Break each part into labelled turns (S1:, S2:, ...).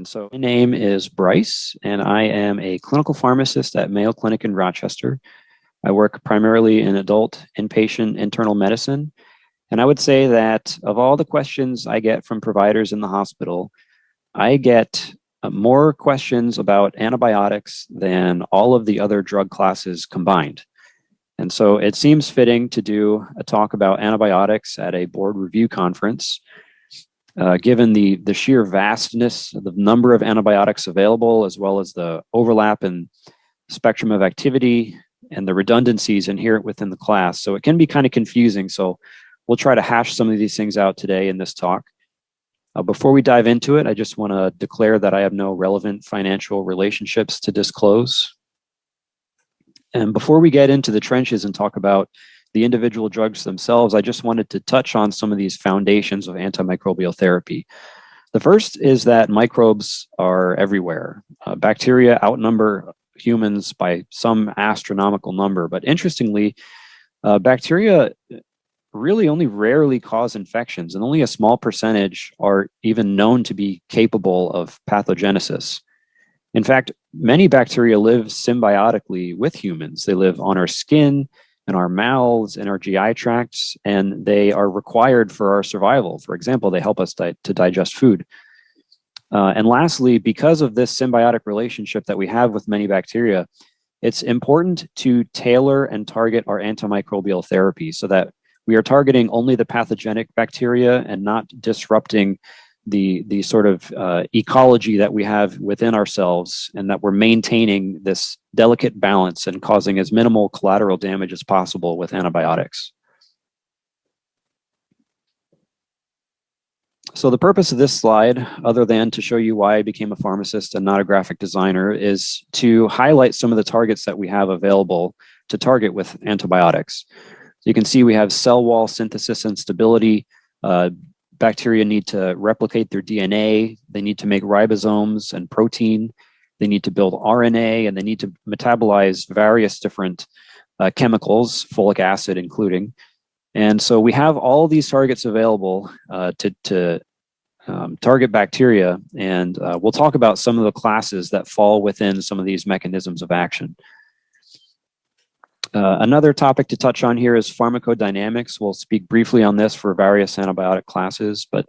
S1: And so my name is Bryce, and I am a clinical pharmacist at Mayo Clinic in Rochester. I work primarily in adult inpatient internal medicine. And I would say that of all the questions I get from providers in the hospital, I get more questions about antibiotics than all of the other drug classes combined. And so it seems fitting to do a talk about antibiotics at a board review conference. Given the sheer vastness of the number of antibiotics available, as well as the overlap in spectrum of activity and the redundancies inherent within the class. So it can be kind of confusing. So we'll try to hash some of these things out today in this talk. Before we dive into it, I just want to declare that I have no relevant financial relationships to disclose. And before we get into the trenches and talk about the individual drugs themselves, I just wanted to touch on some of these foundations of antimicrobial therapy. The first is that microbes are everywhere. Bacteria outnumber humans by some astronomical number, but interestingly, bacteria really only rarely cause infections, and only a small percentage are even known to be capable of pathogenesis. In fact, many bacteria live symbiotically with humans. They live on our skin, in our mouths, in our GI tracts, and they are required for our survival. For example, they help us to digest food. And lastly, because of this symbiotic relationship that we have with many bacteria, it's important to tailor and target our antimicrobial therapy so that we are targeting only the pathogenic bacteria and not disrupting the sort of ecology that we have within ourselves, and that we're maintaining this delicate balance and causing as minimal collateral damage as possible with antibiotics. So the purpose of this slide, other than to show you why I became a pharmacist and not a graphic designer, is to highlight some of the targets that we have available to target with antibiotics. So you can see we have cell wall synthesis and stability. Bacteria need to replicate their DNA. They need to make ribosomes and protein. They need to build RNA, and they need to metabolize various different chemicals, folic acid including. And so we have all these targets available to target bacteria, and we'll talk about some of the classes that fall within some of these mechanisms of action. Another topic to touch on here is pharmacodynamics. We'll speak briefly on this for various antibiotic classes, but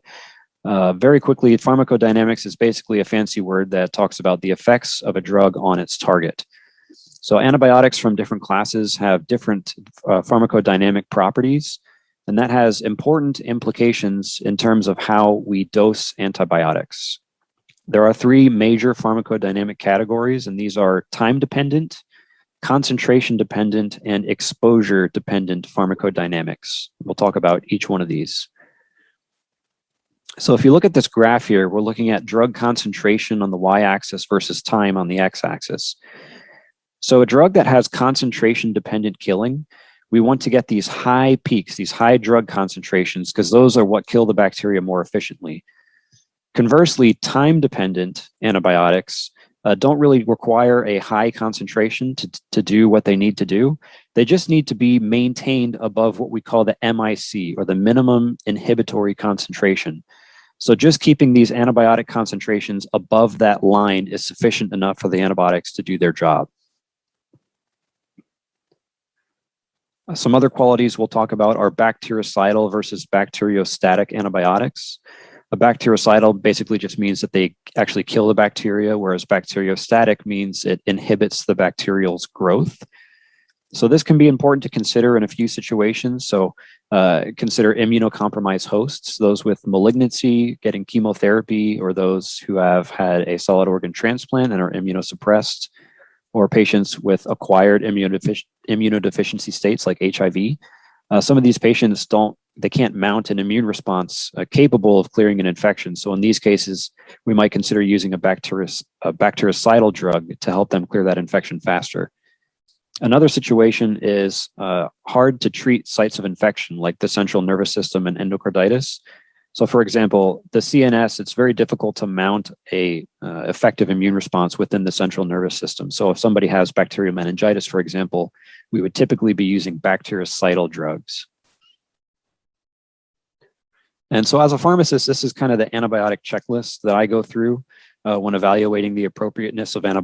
S1: very quickly, pharmacodynamics is basically a fancy word that talks about the effects of a drug on its target. So antibiotics from different classes have different pharmacodynamic properties, and that has important implications in terms of how we dose antibiotics. There are three major pharmacodynamic categories, and these are time-dependent, concentration-dependent, and exposure-dependent pharmacodynamics. We'll talk about each one of these. So if you look at this graph here, we're looking at drug concentration on the y-axis versus time on the x-axis. So a drug that has concentration-dependent killing, we want to get these high peaks, these high drug concentrations, because those are what kill the bacteria more efficiently. Conversely, time-dependent antibiotics don't really require a high concentration to do what they need to do. They just need to be maintained above what we call the MIC, or the minimum inhibitory concentration. So just keeping these antibiotic concentrations above that line is sufficient enough for the antibiotics to do their job. Some other qualities we'll talk about are bactericidal versus bacteriostatic antibiotics. A bactericidal basically just means that they actually kill the bacteria, whereas bacteriostatic means it inhibits the bacterial's growth. So this can be important to consider in a few situations. So consider immunocompromised hosts, those with malignancy, getting chemotherapy, or those who have had a solid organ transplant and are immunosuppressed, or patients with acquired immunodeficiency states like HIV. Some of these patients can't mount an immune response capable of clearing an infection. So in these cases, we might consider using a bactericidal drug to help them clear that infection faster. Another situation is hard to treat sites of infection, like the central nervous system and endocarditis. So for example, the CNS, it's very difficult to mount a effective immune response within the central nervous system. So if somebody has bacterial meningitis, for example, we would typically be using bactericidal drugs. And so as a pharmacist, this is kind of the antibiotic checklist that I go through. when evaluating the appropriateness of antibiotics